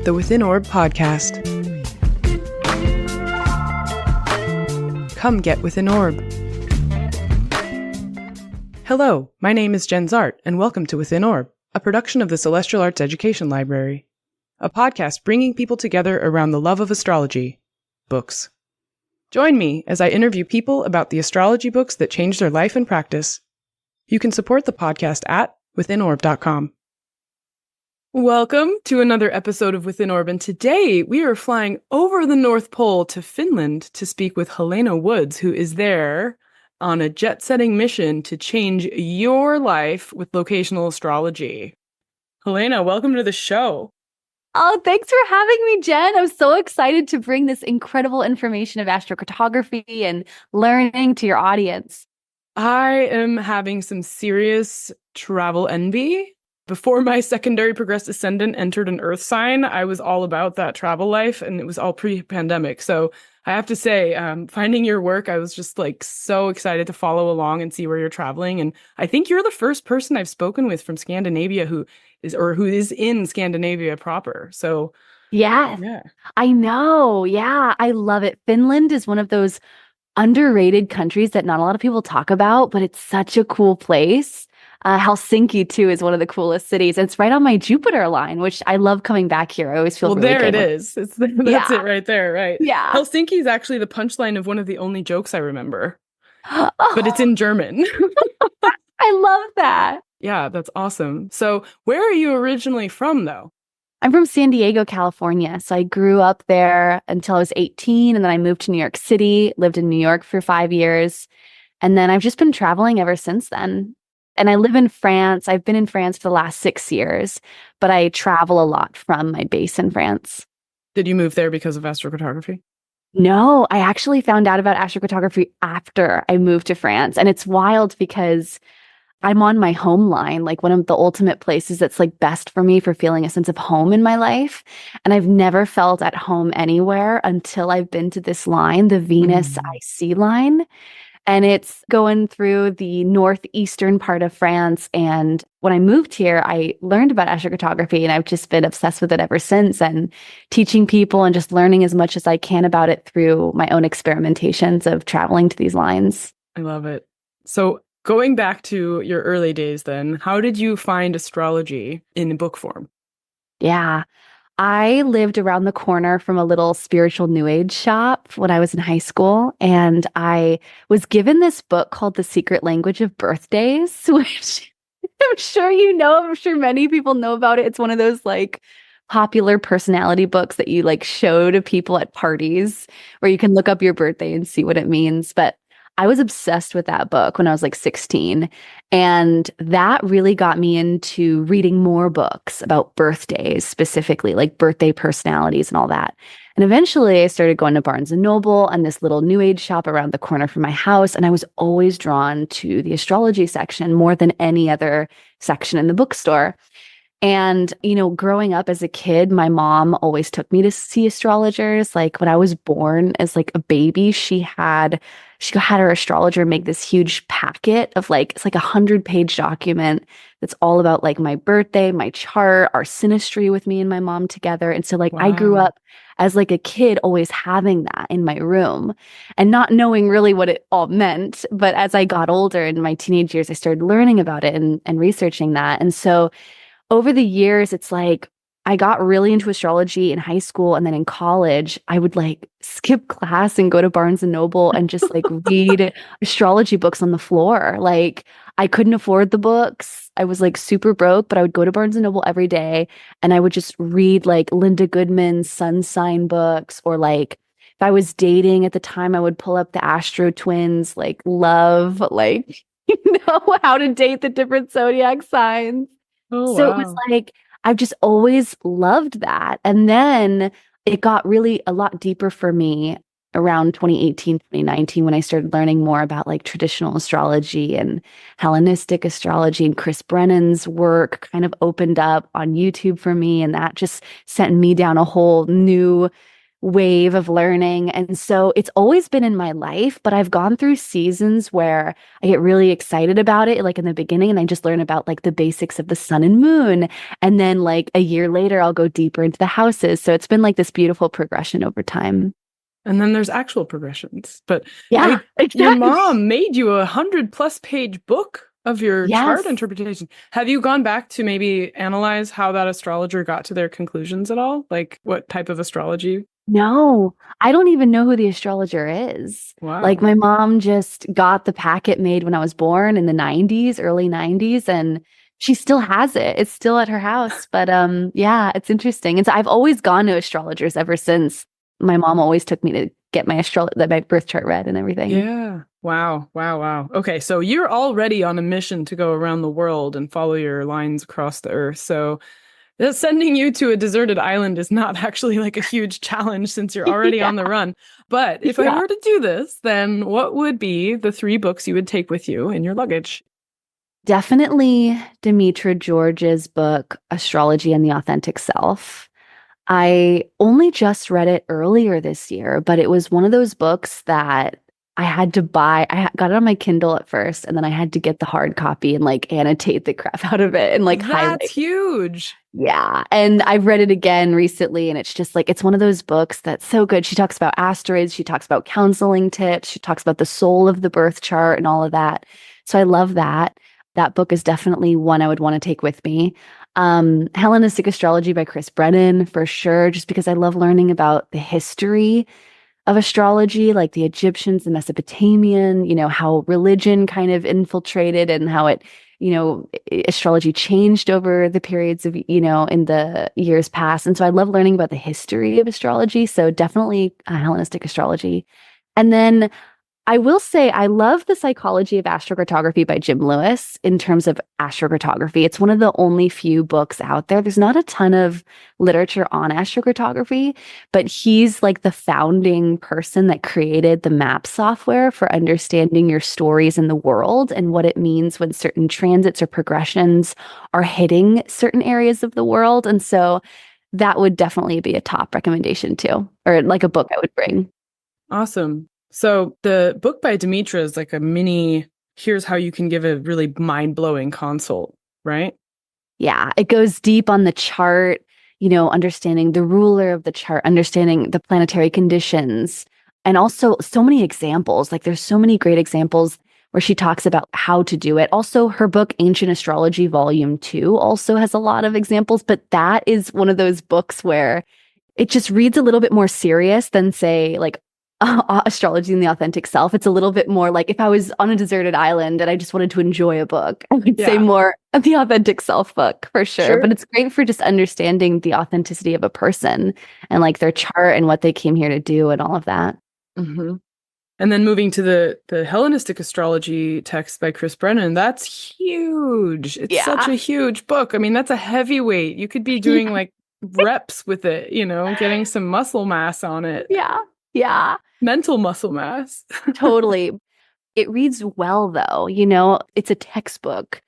the Within Orb podcast. Come get Within Orb. Hello, my name is Jenn Zahrt, and welcome to Within Orb, a production of the Celestial Arts Education Library, a podcast bringing people together around the love of astrology, books. Join me as I interview people about the astrology books that changed their life and practice. You can support the podcast at withinorb.com. Welcome to another episode of Within Orb, and today we are flying over the North Pole to Finland to speak with Helena Woods, who is there on a jet-setting mission to change your life with locational astrology. Helena, welcome to the show. Oh, thanks for having me, Jen. I'm so excited to bring this incredible information of astrocartography and learning to your audience. I am having some serious travel envy. Before my secondary progressed ascendant entered an earth sign, I was all about that travel life, and it was all pre-pandemic. So I have to say, finding your work, I was just like so excited to follow along and see where you're traveling. And I think you're the first person I've spoken with from Scandinavia who is in Scandinavia proper. So yeah, I know. Yeah, I love it. Finland is one of those underrated countries that not a lot of people talk about, but it's such a cool place. Helsinki, too, is one of the coolest cities. It's right on my Jupiter line, which I love coming back here. I always feel really there good. It is. That's it right there, right? Yeah. Helsinki is actually the punchline of one of the only jokes I remember. But it's in German. I love that. Yeah, that's awesome. So where are you originally from, though? I'm from San Diego, California. So I grew up there until I was 18, and then I moved to New York City, lived in New York for 5 years. And then I've just been traveling ever since then. And I live in France. I've been in France for the last 6 years, but I travel a lot from my base in France. Did you move there because of astrocartography? No, I actually found out about astrocartography after I moved to France. And it's wild because I'm on my home line, like one of the ultimate places that's like best for me for feeling a sense of home in my life. And I've never felt at home anywhere until I've been to this line, the Venus IC line. And it's going through the northeastern part of France. And when I moved here, I learned about astrocartography, and I've just been obsessed with it ever since, and teaching people and just learning as much as I can about it through my own experimentations of traveling to these lines. I love it. So going back to your early days then, how did you find astrology in book form? Yeah. I lived around the corner from a little spiritual new age shop when I was in high school, and I was given this book called The Secret Language of Birthdays, which I'm sure you know. I'm sure many people know about it. It's one of those like popular personality books that you like show to people at parties where you can look up your birthday and see what it means. But I was obsessed with that book when I was like 16. And that really got me into reading more books about birthdays, specifically like birthday personalities and all that. And eventually I started going to Barnes & Noble and this little new age shop around the corner from my house. And I was always drawn to the astrology section more than any other section in the bookstore. And, you know, growing up as a kid, my mom always took me to see astrologers. Like when I was born as like a baby, she had her astrologer make this huge packet of like, it's like 100-page document that's all about like my birthday, my chart, our synastry with me and my mom together. And so like I grew up as like a kid always having that in my room and not knowing really what it all meant. But as I got older in my teenage years, I started learning about it and researching that. And so over the years, it's like I got really into astrology in high school, and then in college, I would like skip class and go to Barnes & Noble and just like read astrology books on the floor. Like I couldn't afford the books. I was like super broke, but I would go to Barnes & Noble every day, and I would just read like Linda Goodman's sun sign books, or like if I was dating at the time, I would pull up the Astro Twins, like love, like, you know, how to date the different zodiac signs. Oh, so wow. It was like, I've just always loved that. And then it got really a lot deeper for me around 2018, 2019, when I started learning more about like traditional astrology and Hellenistic astrology, and Chris Brennan's work kind of opened up on YouTube for me. And that just sent me down a whole new wave of learning. And so it's always been in my life, but I've gone through seasons where I get really excited about it, like in the beginning, and I just learn about like the basics of the sun and moon. And then like a year later, I'll go deeper into the houses. So it's been like this beautiful progression over time. And then there's actual progressions. But Yeah, exactly. your mom made you 100+ page book of your chart Yes. interpretation. Have you gone back to maybe analyze how that astrologer got to their conclusions at all? Like what type of astrology? No, I don't even know who the astrologer is. Like Wow. my mom just got the packet made when I was born in the 90s, early 90s, and she still has it. It's still at her house. But yeah, it's interesting. And so I've always gone to astrologers ever since. My mom always took me to get my my birth chart read and everything. Yeah. Wow. Wow. Wow. Okay. So you're already on a mission to go around the world and follow your lines across the earth. So sending you to a deserted island is not actually like a huge challenge since you're already Yeah. on the run. But if I Yeah. were to do this, then what would be the 3 books you would take with you in your luggage? Definitely Demetra George's book, Astrology and the Authentic Self. I only just read it earlier this year, but it was one of those books that I had to buy. Got it on my Kindle at first, and then I had to get the hard copy and like annotate the crap out of it and like That's highlight. huge. Yeah. And I've read it again recently, and it's just like, it's one of those books that's so good. She talks about asteroids, she talks about counseling tips, she talks about the soul of the birth chart and all of that. So I love that. That book is definitely one I would want to take with me. Hellenistic Astrology by Chris Brennan, for sure, just because I love learning about the history of astrology, like the Egyptians, the Mesopotamian, how religion kind of infiltrated and how it, astrology changed over the periods of, in the years past. And so I love learning about the history of astrology. So definitely Hellenistic astrology. And then I will say I love The Psychology of Astrocartography by Jim Lewis in terms of astrocartography. It's one of the only few books out there. There's not a ton of literature on astrocartography, but he's like the founding person that created the map software for understanding your stories in the world and what it means when certain transits or progressions are hitting certain areas of the world. And so that would definitely be a top recommendation too, or like a book I would bring. Awesome. So the book by Demetra is like a mini, here's how you can give a really mind-blowing consult, right? Yeah, it goes deep on the chart, understanding the ruler of the chart, understanding the planetary conditions, and also so many examples. Like there's so many great examples where she talks about how to do it. Also, her book, Ancient Astrology Volume 2, also has a lot of examples, but that is one of those books where it just reads a little bit more serious than, say, like Astrology and the Authentic Self. It's a little bit more like if I was on a deserted island and I just wanted to enjoy a book, I would say more of the Authentic Self book for sure. But it's great for just understanding the authenticity of a person and like their chart and what they came here to do and all of that. Mm-hmm. And then moving to the Hellenistic Astrology text by Chris Brennan, that's huge. It's such a huge book. I mean, that's a heavyweight. You could be doing like reps with it, getting some muscle mass on it. Yeah. Yeah. Mental muscle mass. Totally. It reads well, though. It's a textbook.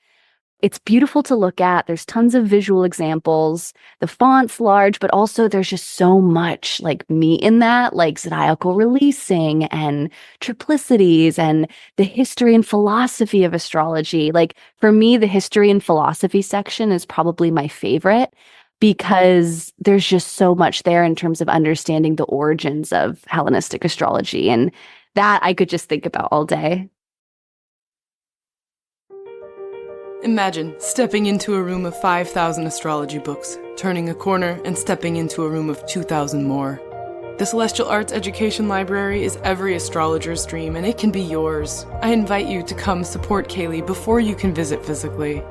It's beautiful to look at. There's tons of visual examples. The font's large, but also there's just so much like meat in that, like zodiacal releasing and triplicities and the history and philosophy of astrology. Like for me, the history and philosophy section is probably my favorite because there's just so much there in terms of understanding the origins of Hellenistic astrology. And that I could just think about all day. Imagine stepping into a room of 5,000 astrology books, turning a corner and stepping into a room of 2,000 more. The Celestial Arts Education Library is every astrologer's dream, and it can be yours. I invite you to come support CAELi before you can visit physically.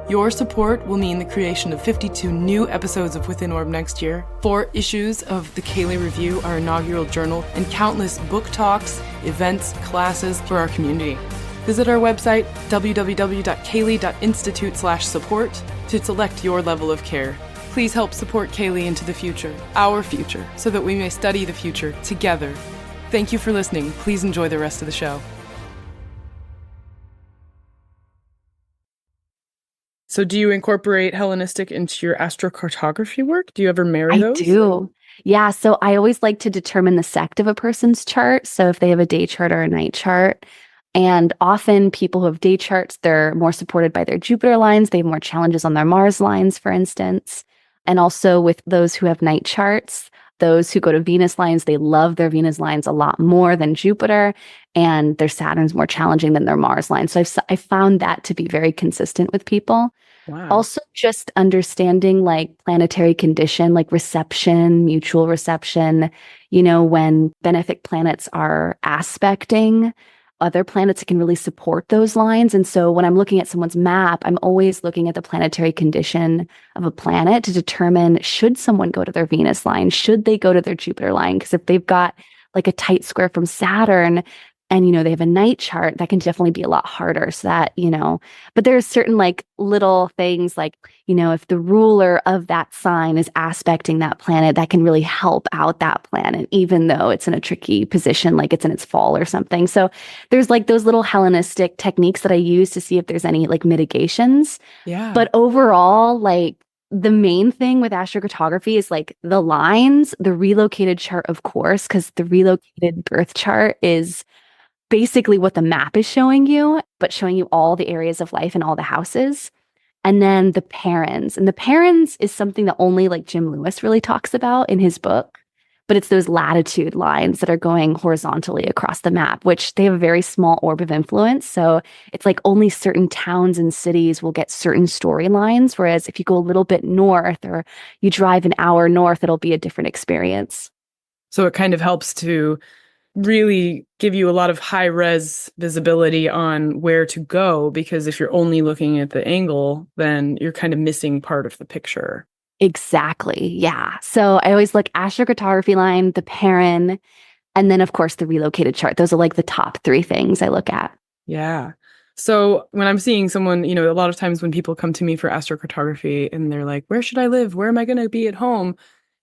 Your support will mean the creation of 52 new episodes of Within Orb next year, 4 issues of the CAELi Review, our inaugural journal, and countless book talks, events, classes for our community. Visit our website, www.caeli.institute/support, to select your level of care. Please help support CAELi into the future, our future, so that we may study the future together. Thank you for listening. Please enjoy the rest of the show. So do you incorporate Hellenistic into your astrocartography work? Do you ever marry those? I do. Yeah, so I always like to determine the sect of a person's chart. So if they have a day chart or a night chart, and often people who have day charts, they're more supported by their Jupiter lines. They have more challenges on their Mars lines, for instance. And also with those who have night charts, those who go to Venus lines, they love their Venus lines a lot more than Jupiter, and their Saturn's more challenging than their Mars lines. So I found that to be very consistent with people. Wow. Also, just understanding like planetary condition, like reception, mutual reception, when benefic planets are aspecting other planets, it can really support those lines. And so when I'm looking at someone's map, I'm always looking at the planetary condition of a planet to determine should someone go to their Venus line? Should they go to their Jupiter line? Because if they've got like a tight square from Saturn, and they have a night chart, that can definitely be a lot harder. So that, but there's certain like little things like, if the ruler of that sign is aspecting that planet, that can really help out that planet, even though it's in a tricky position, like it's in its fall or something. So there's like those little Hellenistic techniques that I use to see if there's any like mitigations. Yeah. But overall, like the main thing with astrocartography is like the lines, the relocated chart, of course, because the relocated birth chart is basically what the map is showing you, but showing you all the areas of life and all the houses. And then the parans. And the parans is something that only like Jim Lewis really talks about in his book. But it's those latitude lines that are going horizontally across the map, which they have a very small orb of influence. So it's like only certain towns and cities will get certain storylines. Whereas if you go a little bit north or you drive an hour north, it'll be a different experience. So it kind of helps to really give you a lot of high res visibility on where to go, because if you're only looking at the angle, then you're kind of missing part of the picture. Exactly. Yeah. So I always look astrocartography line, the paran, and then of course the relocated chart. Those are like the top three things I look at. Yeah. So when I'm seeing someone, a lot of times when people come to me for astrocartography and they're like, where should I live? Where am I going to be at home?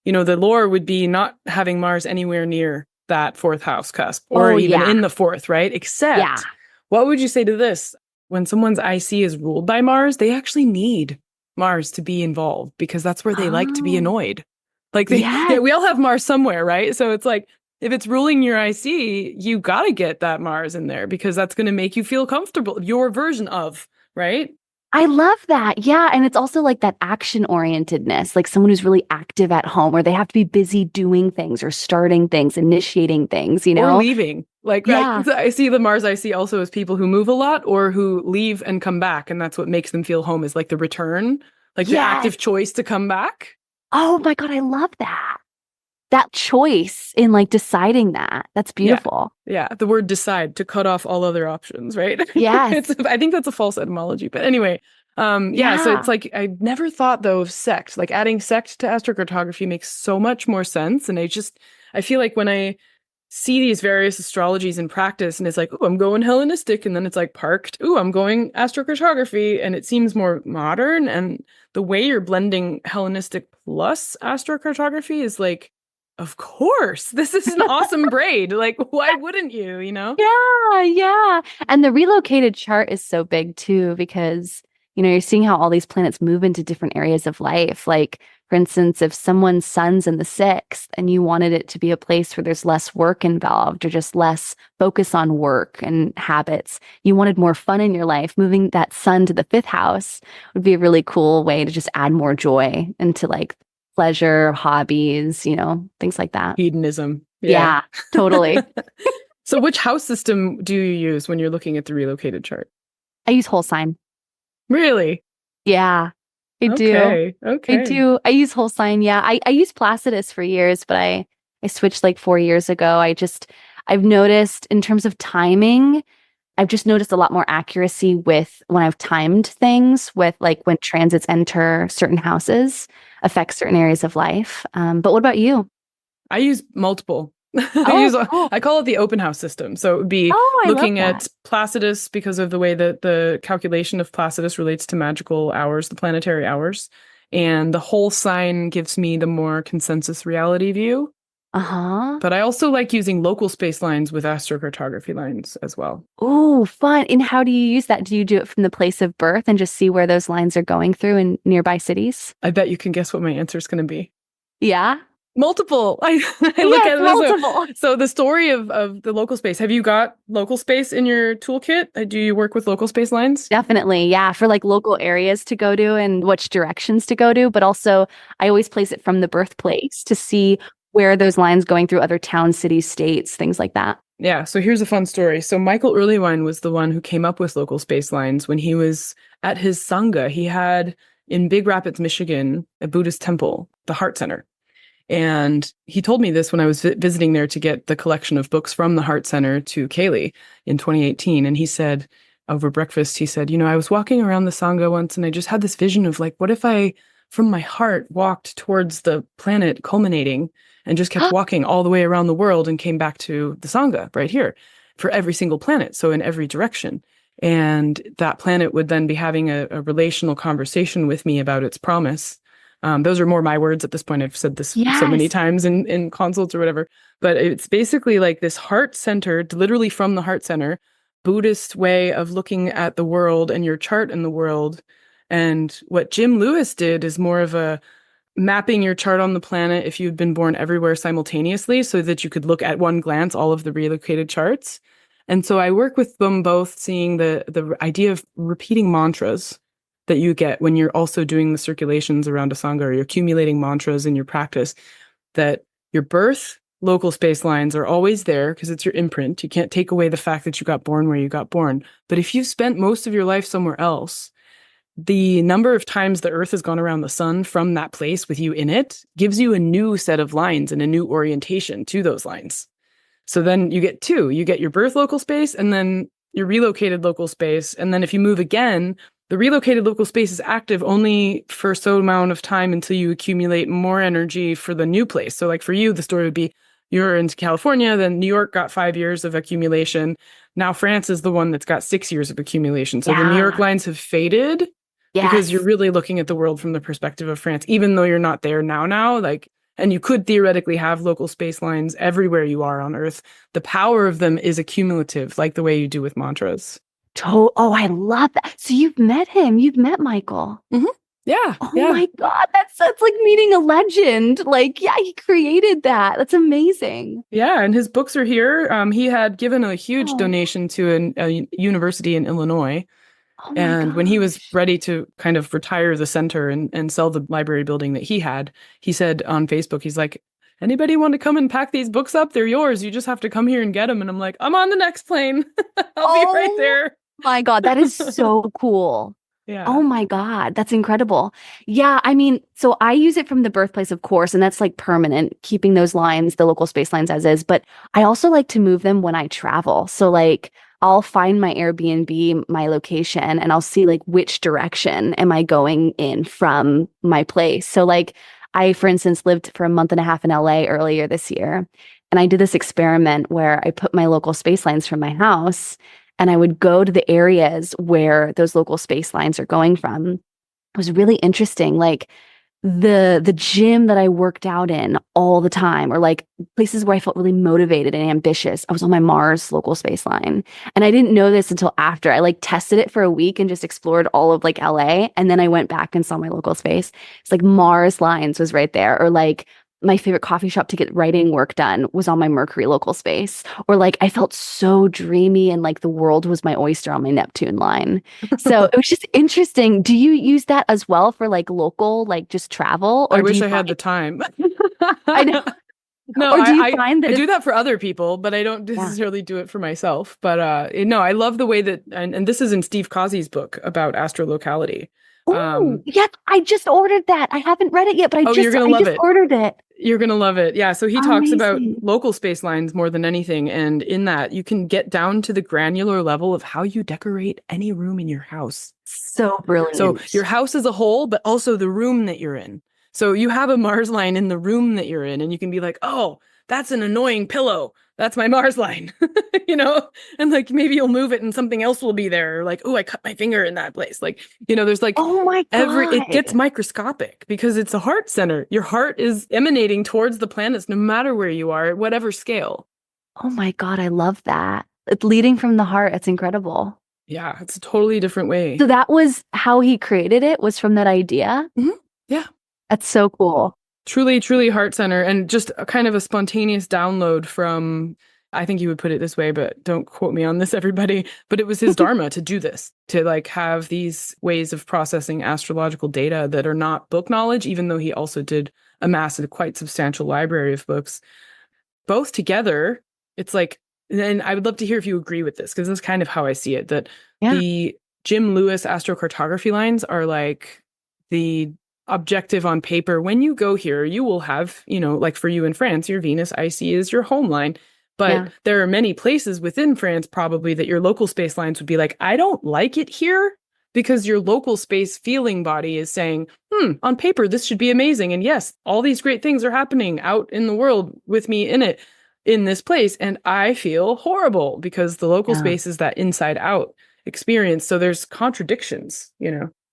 The lore would be not having Mars anywhere near that fourth house cusp or even in the fourth, right? Except, what would you say to this? When someone's IC is ruled by Mars, they actually need Mars to be involved because that's where they like to be annoyed. Like we all have Mars somewhere, right? So it's like, if it's ruling your IC, you got to get that Mars in there because that's going to make you feel comfortable, your version of, right? I love that. Yeah. And it's also like that action orientedness, like someone who's really active at home, where they have to be busy doing things or starting things, initiating things, Or leaving. Like, I see the Mars I see also as people who move a lot or who leave and come back. And that's what makes them feel home, is like the return, like the active choice to come back. Oh my God, I love that. That choice in like deciding that. That's beautiful. Yeah. The word decide, to cut off all other options, right? Yes. I think that's a false etymology. But anyway, so it's like, I never thought though of sect. Like adding sect to astrocartography makes so much more sense. And I feel like when I see these various astrologies in practice and it's like, oh, I'm going Hellenistic, and then it's like parked, oh, I'm going astrocartography, and it seems more modern. And the way you're blending Hellenistic plus astrocartography is like, of course, this is an awesome braid. Like, why wouldn't you, Yeah, yeah. And the relocated chart is so big too, because, you're seeing how all these planets move into different areas of life. Like, for instance, if someone's sun's in the sixth and you wanted it to be a place where there's less work involved or just less focus on work and habits, you wanted more fun in your life, moving that sun to the fifth house would be a really cool way to just add more joy into like pleasure, hobbies, things like that. Hedonism. Yeah, totally. So which house system do you use when you're looking at the relocated chart? I use whole sign. Really? Yeah, I do. Okay. I do. I use whole sign. Yeah. I used Placidus for years, but I switched like 4 years ago. I've noticed in terms of timing, I've just noticed a lot more accuracy with when I've timed things with like when transits enter certain houses, affect certain areas of life. But what about you? I use multiple. Cool. I call it the open house system. So it would be looking at Placidus because of the way that the calculation of Placidus relates to magical hours, the planetary hours. And the whole sign gives me the more consensus reality view. But I also like using local space lines with astrocartography lines as well. Oh, fun. And how do you use that? Do you do it from the place of birth and just see where those lines are going through in nearby cities? I bet you can guess what my answer is going to be. Yeah. Multiple. I look Yes, at it multiple. so the story of the local space. Have you got local space in your toolkit? Do you work with local space lines? Definitely. Yeah. For like local areas to go to and which directions to go to. But also, I always place it from the birthplace to see where those lines going through other towns, cities, states, things like that. Yeah, so here's a fun story. So Michael Erlewine was the one who came up with local space lines when he was at his Sangha. He had in Big Rapids, Michigan, a Buddhist temple, the Heart Center. And he told me this when I was visiting there to get the collection of books from the Heart Center to CAELi in 2018. And he said, over breakfast, he said, I was walking around the Sangha once and I just had this vision of like, what if I, from my heart, walked towards the planet culminating and just kept walking all the way around the world and came back to the Sangha right here for every single planet. So in every direction. And that planet would then be having a relational conversation with me about its promise. Those are more my words at this point. I've said this so many times in consults or whatever, but it's basically like this heart centered, literally from the heart center, Buddhist way of looking at the world and your chart in the world. And what Jim Lewis did is more of a mapping your chart on the planet if you'd been born everywhere simultaneously so that you could look at one glance all of the relocated charts. And so I work with them both, seeing the idea of repeating mantras that you get when you're also doing the circulations around a Sangha, or you're accumulating mantras in your practice, that your birth local space lines are always there because it's your imprint. You can't take away the fact that you got born where you got born. But if you've spent most of your life somewhere else, the number of times the Earth has gone around the sun from that place with you in it gives you a new set of lines and a new orientation to those lines. So then you get two. You get your birth local space and then your relocated local space. And then if you move again, the relocated local space is active only for so amount of time until you accumulate more energy for the new place. So like for you, the story would be you're into California, then New York got 5 years of accumulation. Now France is the one that's got 6 years of accumulation. So the New York lines have faded because you're really looking at the world from the perspective of France, even though you're not there now, like, and you could theoretically have local space lines everywhere you are on Earth. The power of them is accumulative, like the way you do with mantras. Oh, I love that. So you've met him. You've met Michael. Mm-hmm. Yeah. Oh my God. That's like meeting a legend. Like, yeah, he created that. That's amazing. Yeah. And his books are here. He had given a huge donation to a university in Illinois. Oh and when he was ready to kind of retire the center and sell the library building that he had, he said on Facebook, he's like, anybody want to come and pack these books up? They're yours. You just have to come here and get them. And I'm like, I'm on the next plane. I'll be right there. My God, that is so cool. Yeah. Oh my God, that's incredible. Yeah, I mean, so I use it from the birthplace, of course, and that's like permanent, keeping those lines, the local space lines as is. But I also like to move them when I travel. So like I'll find my Airbnb, my location, and I'll see like which direction am I going in from my place. So like I, for instance, lived for a month and a half in LA earlier this year. And I did this experiment where I put my local space lines from my house and I would go to the areas where those local space lines are going from. It was really interesting. Like the gym that I worked out in all the time, or like places where I felt really motivated and ambitious, I was on my Mars local space line. And I didn't know this until after I like tested it for a week and just explored all of like LA. And then I went back and saw my local space. It's like Mars lines was right there. Or like my favorite coffee shop to get writing work done was on my Mercury local space. Or like I felt so dreamy and like the world was my oyster on my Neptune line. So it was just interesting. Do you use that as well for like local, like just travel? Or I wish I had the time. I know. No, or do you find that I do that for other people, but I don't necessarily do it for myself. But no, I love the way that, and this is in Steve Cozzi's book about astro-locality. Yeah, I just ordered that. I haven't read it yet, but I just ordered it. You're going to love it. Yeah. So he talks about local space lines more than anything. And in that, you can get down to the granular level of how you decorate any room in your house. So brilliant. So your house as a whole, but also the room that you're in. So you have a Mars line in the room that you're in, and you can be like, oh, that's an annoying pillow. That's my Mars line, you know? And like, maybe you'll move it and something else will be there. Like, oh, I cut my finger in that place. Like, you know, there's like, oh my God. it gets microscopic because it's a heart center. Your heart is emanating towards the planets, no matter where you are, at whatever scale. Oh my God. I love that. It's leading from the heart. It's incredible. Yeah. It's a totally different way. So that was how he created it, was from that idea. Mm-hmm. Yeah. That's so cool. Truly, truly heart center, and just a kind of a spontaneous download from, I think you would put it this way, but don't quote me on this, everybody. But it was his dharma to do this, to like have these ways of processing astrological data that are not book knowledge, even though he also did amass a quite substantial library of books. Both together, it's like, and I would love to hear if you agree with this, because this is kind of how I see it, that the Jim Lewis astrocartography lines are like the objective on paper. When you go here, you will have, like for you in France, your Venus IC is your home line. But there are many places within France probably that your local space lines would be like, I don't like it here, because your local space feeling body is saying, on paper, this should be amazing. And yes, all these great things are happening out in the world with me in it, in this place. And I feel horrible because the local space is that inside out experience. So there's contradictions,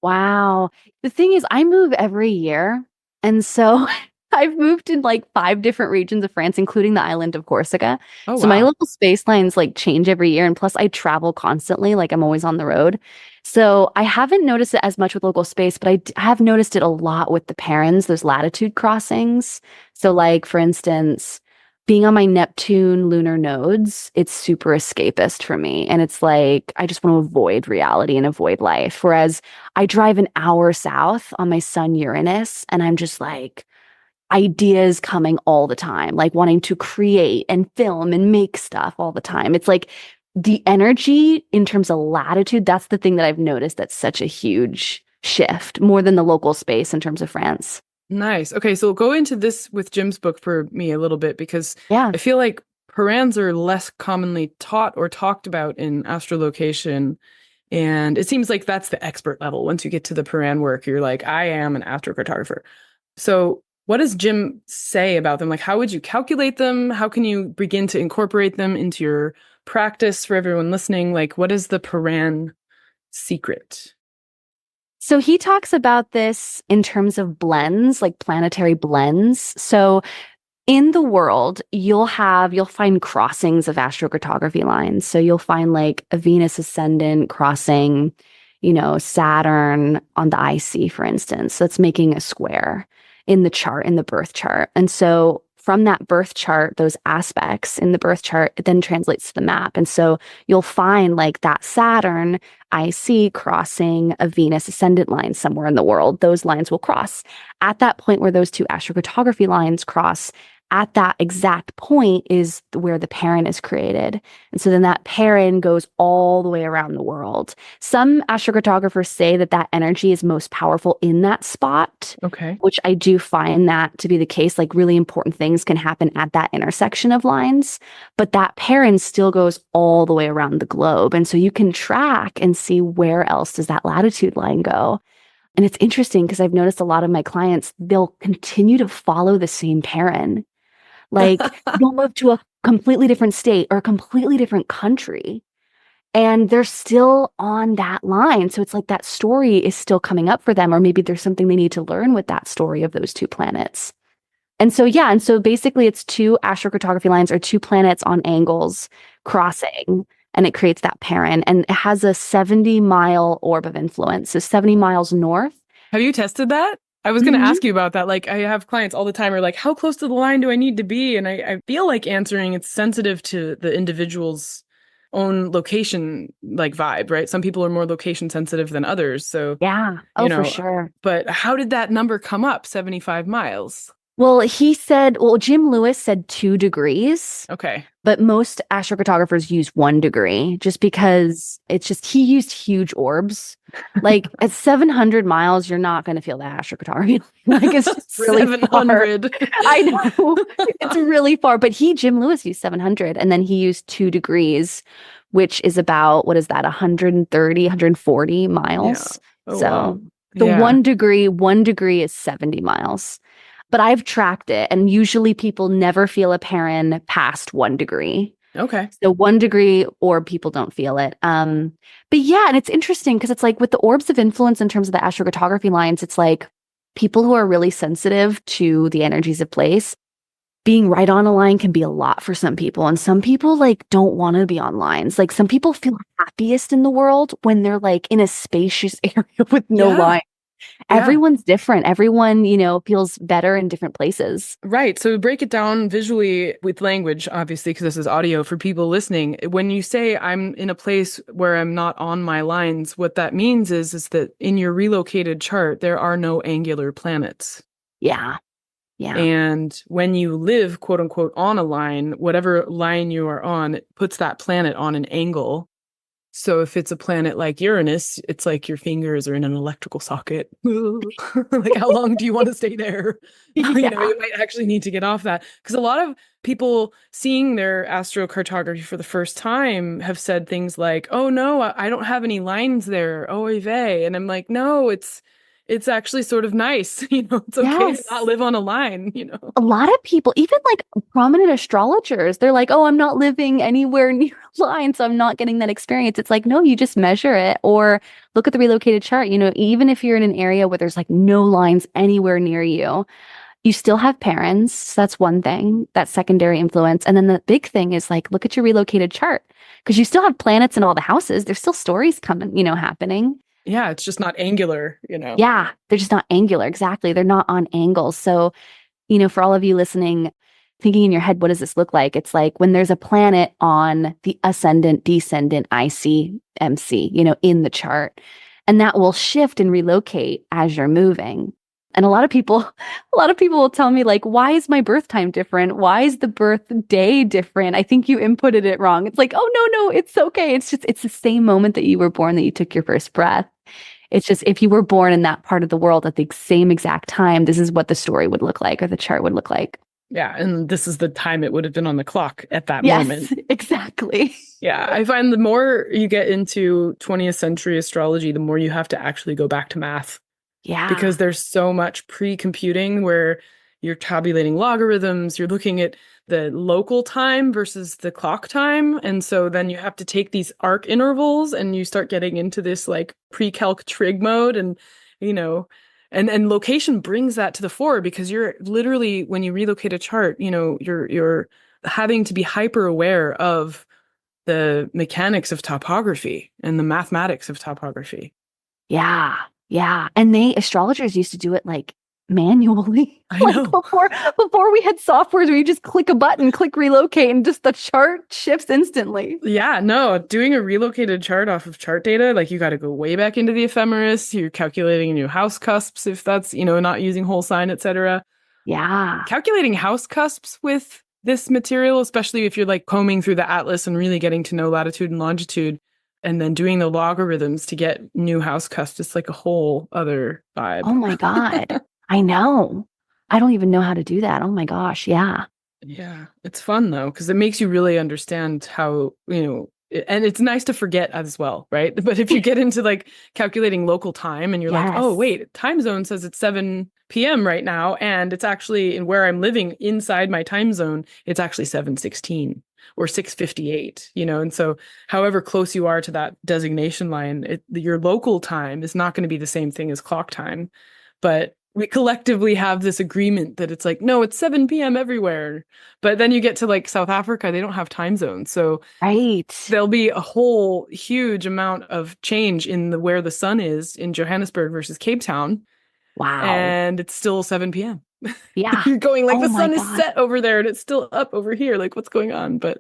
Wow. The thing is, I move every year. And so I've moved in like 5 different regions of France, including the island of Corsica. Oh, so my local space lines like change every year. And plus I travel constantly, like I'm always on the road. So I haven't noticed it as much with local space, but I have noticed it a lot with the parans, those latitude crossings. So like, for instance, being on my Neptune lunar nodes, it's super escapist for me. And it's like, I just want to avoid reality and avoid life. Whereas I drive an hour south on my sun Uranus, and I'm just like, ideas coming all the time, like wanting to create and film and make stuff all the time. It's like the energy in terms of latitude, that's the thing that I've noticed that's such a huge shift, more than the local space in terms of France. Nice. Okay, so we'll go into this with Jim's book for me a little bit, because I feel like parans are less commonly taught or talked about in astrolocation. And it seems like that's the expert level. Once you get to the paran work, you're like, I am an astrocartographer. So what does Jim say about them? Like, how would you calculate them? How can you begin to incorporate them into your practice for everyone listening? Like, what is the paran secret? So he talks about this in terms of blends, like planetary blends. So in the world, you'll find crossings of astrocartography lines. So you'll find like a Venus ascendant crossing, Saturn on the IC, for instance. That's making a square in the chart, in the birth chart. And so from that birth chart, those aspects in the birth chart, it then translates to the map. And so you'll find like that Saturn IC crossing a Venus ascendant line somewhere in the world. Those lines will cross. At that point where those two astrocartography lines cross, at that exact point is where the paran is created. And so then that paran goes all the way around the world. Some astrocartographers say that that energy is most powerful in that spot. Okay. Which I do find that to be the case. Like really important things can happen at that intersection of lines, but that paran still goes all the way around the globe. And so you can track and see where else does that latitude line go. And it's interesting because I've noticed a lot of my clients, they'll continue to follow the same paran. Like you'll move to a completely different state or a completely different country, and they're still on that line. So it's like that story is still coming up for them, or maybe there's something they need to learn with that story of those 2 planets. And so, basically it's 2 astrocartography lines or 2 planets on angles crossing, and it creates that paran. And it has a 70-mile orb of influence. So 70 miles north. Have you tested that? I was going to ask you about that. Like, I have clients all the time who are like, how close to the line do I need to be? And I feel like answering it's sensitive to the individual's own location, like vibe, right? Some people are more location sensitive than others. So, for sure. But how did that number come up, 75 miles? Well, Jim Lewis said 2 degrees. Okay. But most astrocartographers use 1 degree just because he used huge orbs. Like at 700 miles, you're not going to feel that astrocartography. Like it's just really 700. Far. I know. It's really far. But Jim Lewis used 700, and then he used 2 degrees, which is about, 130, 140 miles. Yeah. Oh, so wow. The 1 degree is 70 miles. But I've tracked it, and usually people never feel a paran past 1 degree. Okay. So 1 degree orb, people don't feel it. And it's interesting because it's like with the orbs of influence in terms of the astrocartography lines, it's like people who are really sensitive to the energies of place, being right on a line can be a lot for some people. And some people like don't want to be on lines. Like some people feel happiest in the world when they're like in a spacious area with no line. Everyone's different. Everyone, feels better in different places. Right. So break it down visually with language, obviously, because this is audio for people listening. When you say I'm in a place where I'm not on my lines, what that means is that in your relocated chart, there are no angular planets. Yeah. Yeah. And when you live, quote unquote, on a line, whatever line you are on, it puts that planet on an angle. So if it's a planet like Uranus, it's like your fingers are in an electrical socket. Like, how long do you want to stay there? Yeah. You might actually need to get off that. Because a lot of people seeing their astrocartography for the first time have said things like, oh no, I don't have any lines there. Oy vey. And I'm like, no, it's actually sort of nice. It's okay to not live on a line, A lot of people, even like prominent astrologers, they're like, oh, I'm not living anywhere near a line, so I'm not getting that experience. It's like, no, you just measure it or look at the relocated chart. Even if you're in an area where there's like no lines anywhere near you, you still have parans. So that's one thing, that secondary influence. And then the big thing is like, look at your relocated chart because you still have planets in all the houses. There's still stories coming, happening. Yeah, it's just not angular, Yeah, they're just not angular. Exactly. They're not on angles. So, for all of you listening, thinking in your head, what does this look like? It's like when there's a planet on the ascendant, descendant, IC, MC, in the chart, and that will shift and relocate as you're moving. And a lot of people will tell me like, why is my birth time different? Why is the birth day different? I think you inputted it wrong. It's like, oh, no, it's okay. It's the same moment that you were born that you took your first breath. It's just if you were born in that part of the world at the same exact time, this is what the story would look like or the chart would look like. Yeah, and this is the time it would have been on the clock at that Yes, moment. Exactly. Yeah, I find the more you get into 20th century astrology, the more you have to actually go back to math. Yeah. Because there's so much pre-computing where you're tabulating logarithms, you're looking at the local time versus the clock time. And so then you have to take these arc intervals and you start getting into this like pre-calc trig mode and, and location brings that to the fore because you're literally, when you relocate a chart, you're having to be hyper aware of the mechanics of topography and the mathematics of topography. Yeah. Yeah. And astrologers used to do it like manually. I know. Before we had softwares where you just click a button, click relocate, and just the chart shifts instantly. Yeah, no, doing a relocated chart off of chart data, like you got to go way back into the ephemeris. You're calculating new house cusps if that's, not using whole sign, etc. Yeah. Calculating house cusps with this material, especially if you're like combing through the atlas and really getting to know latitude and longitude, and then doing the logarithms to get new house cusps, it's like a whole other vibe. Oh my God. I know. I don't even know how to do that. Oh my gosh. Yeah. Yeah. It's fun though, because it makes you really understand how, and it's nice to forget as well, right? But if you get into like calculating local time and you're like, oh, wait, time zone says it's 7 p.m. right now. And it's actually in where I'm living inside my time zone, it's actually 7:16 or 6:58, and so however close you are to that designation line, your local time is not going to be the same thing as clock time. But we collectively have this agreement that it's like, no, it's 7 p.m. everywhere. But then you get to like South Africa, they don't have time zones. So there'll be a whole huge amount of change in where the sun is in Johannesburg versus Cape Town. Wow. And it's still 7 p.m. Yeah. You're going like, the sun is set over there and it's still up over here. Like, what's going on? But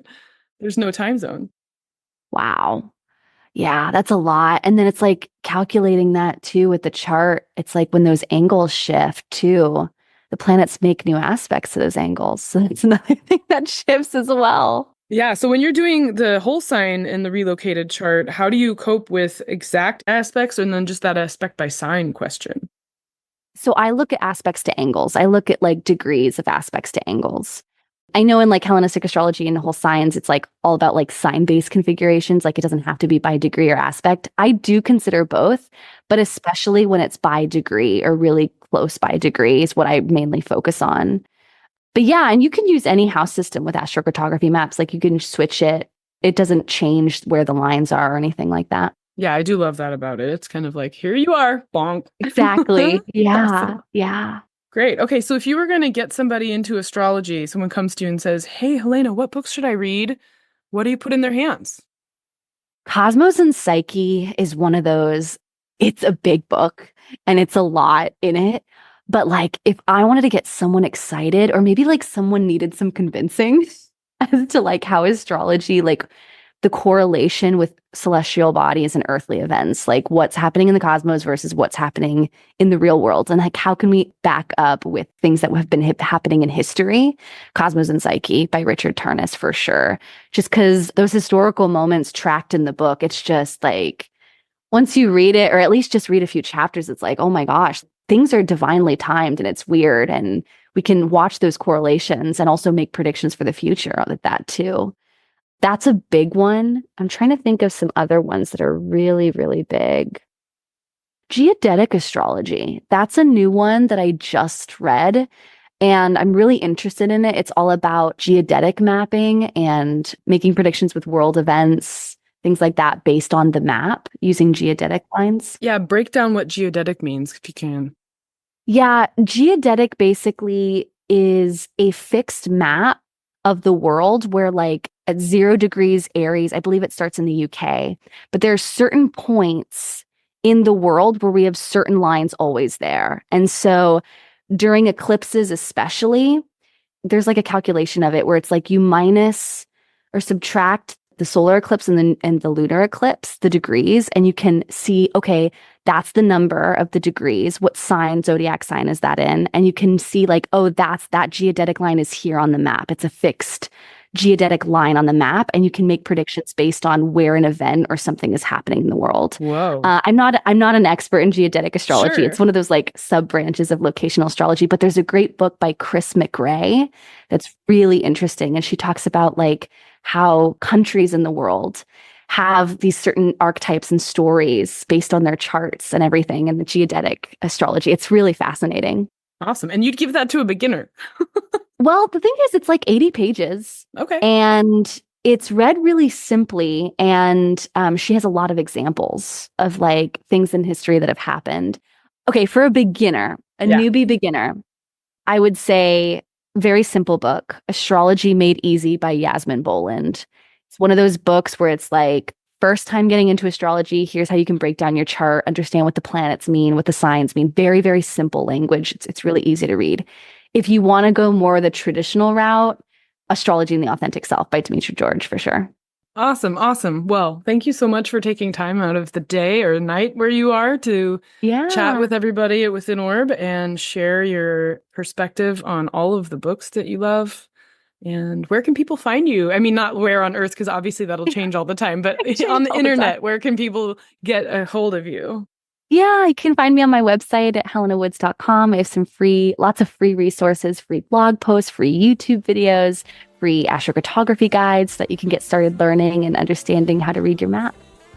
there's no time zone. Wow. Yeah, that's a lot. And then it's like calculating that too with the chart. It's like when those angles shift too, the planets make new aspects to those angles. So that's another thing that shifts as well. Yeah. So when you're doing the whole sign in the relocated chart, how do you cope with exact aspects and then just that aspect by sign question? So I look at aspects to angles. I look at like degrees of aspects to angles. I know in like Hellenistic astrology and whole signs, it's like all about like sign-based configurations. Like it doesn't have to be by degree or aspect. I do consider both, but especially when it's by degree or really close by degree is what I mainly focus on. But yeah, and you can use any house system with astrocartography maps. Like you can switch it. It doesn't change where the lines are or anything like that. Yeah, I do love that about it. It's kind of like, here you are, bonk. Exactly. Yeah. Awesome. Yeah. Great. Okay, so if you were going to get somebody into astrology, someone comes to you and says, hey, Helena, what books should I read? What do you put in their hands? Cosmos and Psyche is one of those. It's a big book. and it's a lot in it. But like, if I wanted to get someone excited, or maybe like someone needed some convincing as to like how astrology, like the correlation with celestial bodies and earthly events, like what's happening in the cosmos versus what's happening in the real world. And like, how can we back up with things that have been happening in history? Cosmos and Psyche by Richard Tarnas, for sure. Just because those historical moments tracked in the book, it's just like, once you read it, or at least just read a few chapters, it's like, oh my gosh, things are divinely timed and it's weird. And we can watch those correlations and also make predictions for the future with that too. That's a big one. I'm trying to think of some other ones that are really, really big. Geodetic astrology. That's a new one that I just read, and I'm really interested in it. It's all about geodetic mapping and making predictions with world events, things like that, based on the map using geodetic lines. Yeah, break down what geodetic means if you can. Yeah, geodetic basically is a fixed map of the world where, like, at 0 degrees Aries, I believe it starts in the UK, but there are certain points in the world where we have certain lines always there. And so during eclipses especially, there's like a calculation of it where it's like you minus or subtract the solar eclipse and the lunar eclipse, the degrees, and you can see, okay, that's the number of the degrees. What sign, zodiac sign is that in? And you can see like, oh, that geodetic line is here on the map. It's a fixed geodetic line on the map, and you can make predictions based on where an event or something is happening in the world. Whoa. I'm not an expert in geodetic astrology. Sure. It's one of those like sub branches of locational astrology, but there's a great book by Chris McRae that's really interesting. And she talks about like how countries in the world have these certain archetypes and stories based on their charts and everything in the geodetic astrology. It's really fascinating. Awesome. And you'd give that to a beginner. Well, the thing is, it's like 80 pages. Okay. And it's read really simply. And she has a lot of examples of like things in history that have happened. Okay, for a beginner, newbie beginner, I would say very simple book, Astrology Made Easy by Yasmin Boland. It's one of those books where it's like, first time getting into astrology, here's how you can break down your chart, understand what the planets mean, what the signs mean. Very, very simple language. It's really easy to read. If you want to go more the traditional route, Astrology and the Authentic Self by Demetra George, for sure. Awesome. Awesome. Well, thank you so much for taking time out of the day or night where you are to chat with everybody at Within Orb and share your perspective on all of the books that you love. And where can people find you? I mean, not where on earth, because obviously that'll change all the time, but on the internet, where can people get a hold of you? Yeah, you can find me on my website at helenawoods.com. I have lots of free resources, free blog posts, free YouTube videos, free astrocartography guides that you can get started learning and understanding how to read your map.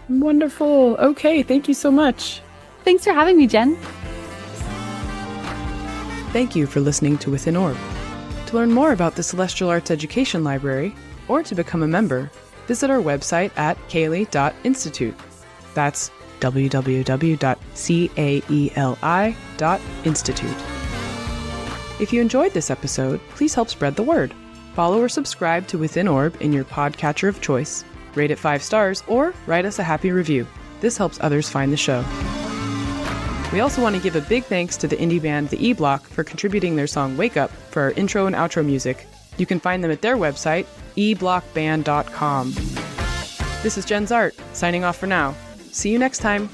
Wonderful. Okay, thank you so much. Thanks for having me, Jen. Thank you for listening to Within Orb. To learn more about the Celestial Arts Education Library, or to become a member, visit our website at CAELi.institute. That's www.caeli.institute. If you enjoyed this episode, please help spread the word. Follow or subscribe to Within Orb in your podcatcher of choice, rate it 5 stars, or write us a happy review. This helps others find the show. We also want to give a big thanks to the indie band The E-Block for contributing their song Wake Up for our intro and outro music. You can find them at their website, eblockband.com. This is Jenn Zahrt, signing off for now. See you next time.